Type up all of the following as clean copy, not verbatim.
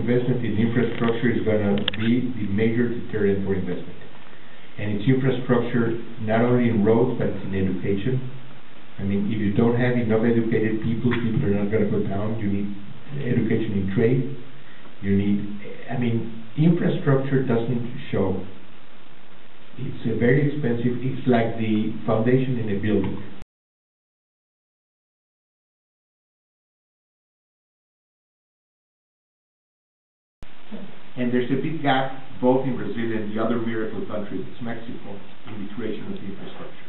investment in infrastructure is going to be the major deterrent for investment. And it's infrastructure not only in roads, but it's in education. I mean, if you don't have enough educated people, people are not going to go down. You need education in trade. You need, I mean, infrastructure doesn't show. It's very expensive. It's like the foundation in a building. And there's a big gap both in Brazil and the other miracle country, it's Mexico, in the creation of the infrastructure.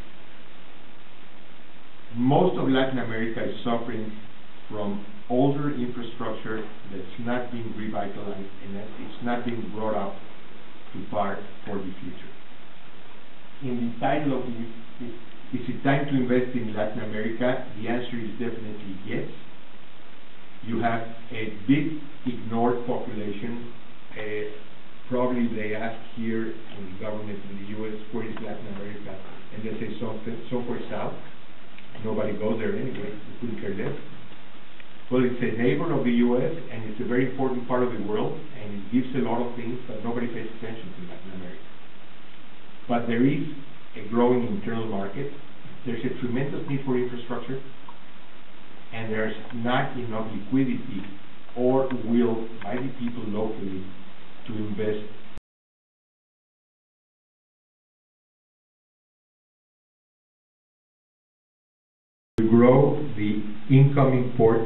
Most of Latin America is suffering from older infrastructure that's not being revitalized and that it's not being brought up to par for the future. In the title of is it time to invest in Latin America? The answer is definitely yes. You have a big ignored population. Probably they ask here in the government in the U.S. where is Latin America, and they say somewhere south. Nobody goes there anyway. We couldn't care less. Well, it's a neighbor of the U.S. and it's a very important part of the world, and it gives a lot of things, but nobody pays attention to Latin America. But there is a growing internal market. There's a tremendous need for infrastructure, and there's not enough liquidity or will by the people locally to invest. You grow the incoming port,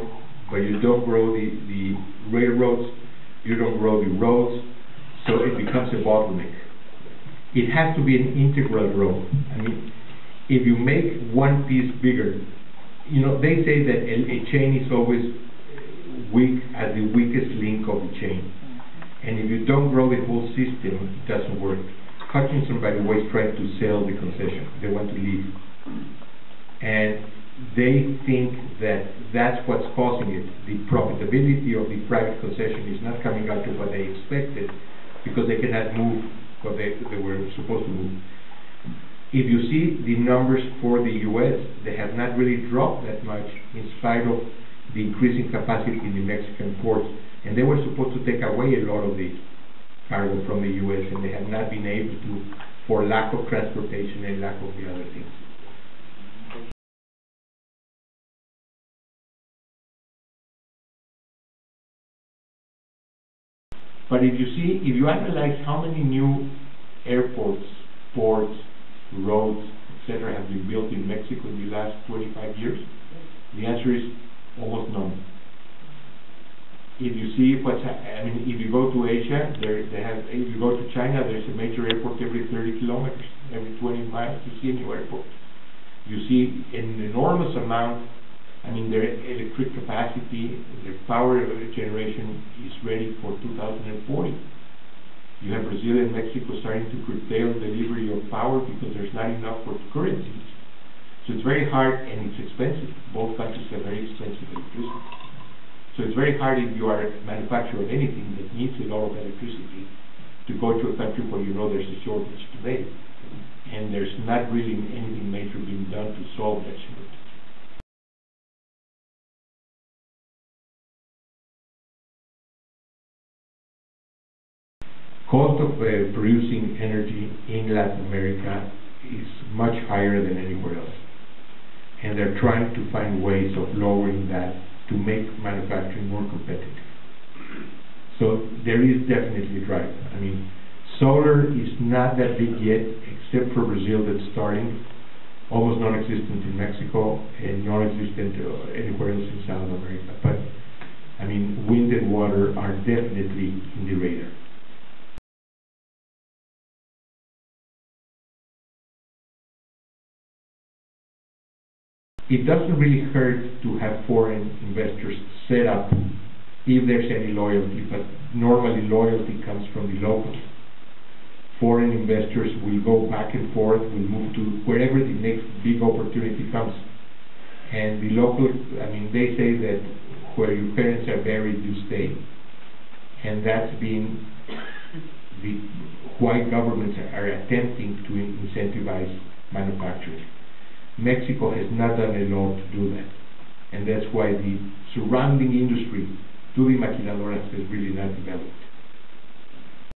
but you don't grow the railroads, you don't grow the roads, so it becomes a bottleneck. It has to be an integral growth. I mean, if you make one piece bigger, you know, they say that a chain is always weak at the weakest link of the chain. And if you don't grow the whole system, it doesn't work. Hutchinson, by the way, is trying to sell the concession. They want to leave. And they think that that's what's causing it. The profitability of the private concession is not coming up to what they expected because they cannot move what they were supposed to move. If you see the numbers for the U.S., they have not really dropped that much in spite of the increasing capacity in the Mexican ports. And they were supposed to take away a lot of the cargo from the U.S. and they have not been able to for lack of transportation and lack of the other things. But if you analyze how many new airports, ports, roads, etc. have been built in Mexico in the last 25 years, the answer is almost none. If you see if you go to Asia, if you go to China, there's a major airport every 30 kilometers, every 20 miles you see a new airport. You see an enormous amount. I mean, their electric capacity, their power generation is ready for 2040. You have Brazil and Mexico starting to curtail delivery of power because there's not enough for current needs. So it's very hard and it's expensive. Both countries have very expensive electricity. So it's very hard if you are a manufacturer of anything that needs a lot of electricity to go to a country where you know there's a shortage today. And there's not really anything major being done to solve that shortage. Cost of producing energy in Latin America is much higher than anywhere else. And they're trying to find ways of lowering that to make manufacturing more competitive. So there is definitely a drive. I mean, solar is not that big yet, except for Brazil that's starting, almost non-existent in Mexico, and non-existent anywhere else in South America. But, I mean, wind and water are definitely in the radar. It doesn't really hurt to have foreign investors set up if there's any loyalty, but normally loyalty comes from the locals. Foreign investors will go back and forth, will move to wherever the next big opportunity comes. And the local, I mean, they say that where your parents are buried, you stay. And that's been why governments are attempting to incentivize manufacturing. Mexico has not done a lot to do that, and that's why the surrounding industry to the maquiladoras is really not developed.